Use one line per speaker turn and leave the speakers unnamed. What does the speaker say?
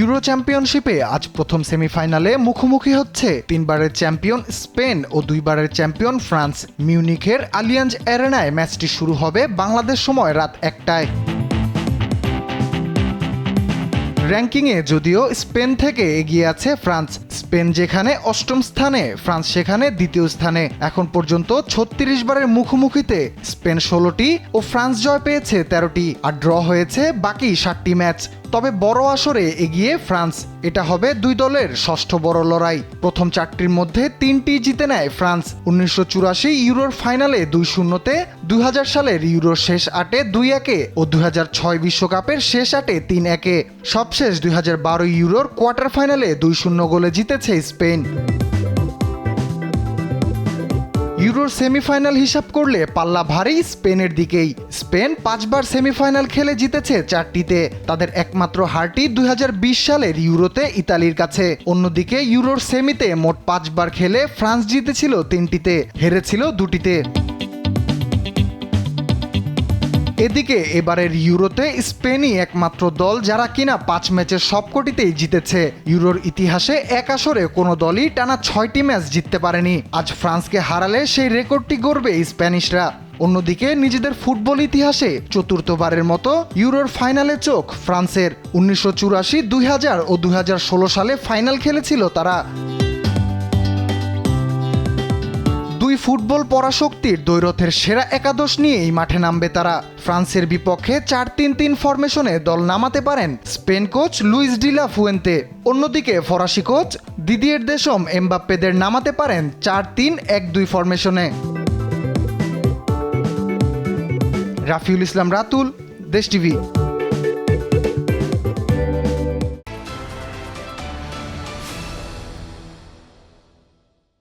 Euro চ্যাম্পিয়নশিপে আজ প্রথম সেমিফাইনালে মুখোমুখি হচ্ছে তিনবারের চ্যাম্পিয়ন স্পেন ও দুইবারের চ্যাম্পিয়ন ফ্রান্স। মিউনিখের আলিয়াঞ্জ অ্যারেনায় ম্যাচটি শুরু হবে বাংলাদেশ সময় রাত ১টায়। র্যাঙ্কিংয়ে যদিও স্পেন থেকে এগিয়ে আছে ফ্রান্স। স্পেন যেখানে অষ্টম স্থানে, ফ্রান্স সেখানে দ্বিতীয় স্থানে। এখন পর্যন্ত ৩৬ বারের মুখোমুখিতে স্পেন ১৬টি ও ফ্রান্স জয় পেয়েছে ১৩টি, আর ড্র হয়েছে বাকি ৭টি ম্যাচ। তবে বড় আসরে এগিয়ে ফ্রান্স। এটা হবে দুই দলের ষষ্ঠ বড় লড়াই। প্রথম ৪টির মধ্যে ৩টি জিতে নেয় ফ্রান্স। ১৯৮৪ ইউরোর ফাইনালে ২-০-তে, ২০০০ সালের ইউরোর শেষ ৮-এ ২-১-এ ও ২০০৬ বিশ্বকাপের শেষ ৮-এ ৩-১-এ। সবশেষ ২০১২ ইউরোর কোয়ার্টার ফাইনালে ২-০ গোলে জিতেছে স্পেন। ইউরোর সেমিফাইনাল হিসাব করলে পাল্লা ভারী স্পেনের দিকেই। স্পেন ৫ বার সেমিফাইনাল খেলে জিতেছে ৪টিতে। তাদের একমাত্র হারটি ২০২০ সালের ইউরোতে ইতালির কাছে। অন্যদিকে ইউরোর সেমিতে মোট ৫ বার খেলে ফ্রান্স জিতেছিল ৩টিতে, হেরেছিল ২টিতে। এদিকে এবারের ইউরোতে স্পেনই একমাত্র দল যারা কিনা ৫ ম্যাচের সবকটিতেই জিতেছে। ইউরোর ইতিহাসে এক আসরে কোনো দলই টানা ৬টি ম্যাচ জিততে পারেনি। আজ ফ্রান্সকে হারালে সেই রেকর্ডটি গড়বে স্প্যানিশরা। অন্যদিকে নিজেদের ফুটবল ইতিহাসে চতুর্থবারের মতো ইউরোর ফাইনালে চোখ ফ্রান্সের। ১৯৮৪, ২০০০ ও ২০১৬ সালে ফাইনাল খেলেছিল তারা। দুই ফুটবল পরাশক্তির দ্বৈরথের সেরা একাদশ নিয়েই মাঠে নামবে তারা। ফ্রান্সের বিপক্ষে ৪-৩-৩ ফরমেশনে দল নামাতে পারেন Spain coach Luis de la Fuente. অন্যদিকে ফরাসি কোচ দিদিয়ের দেশম এমবাপ্পেদের নামাতে পারেন ৪-৩-১-২ ফরমেশনে। রাফিউল ইসলাম রাতুল, দেশ টিভি।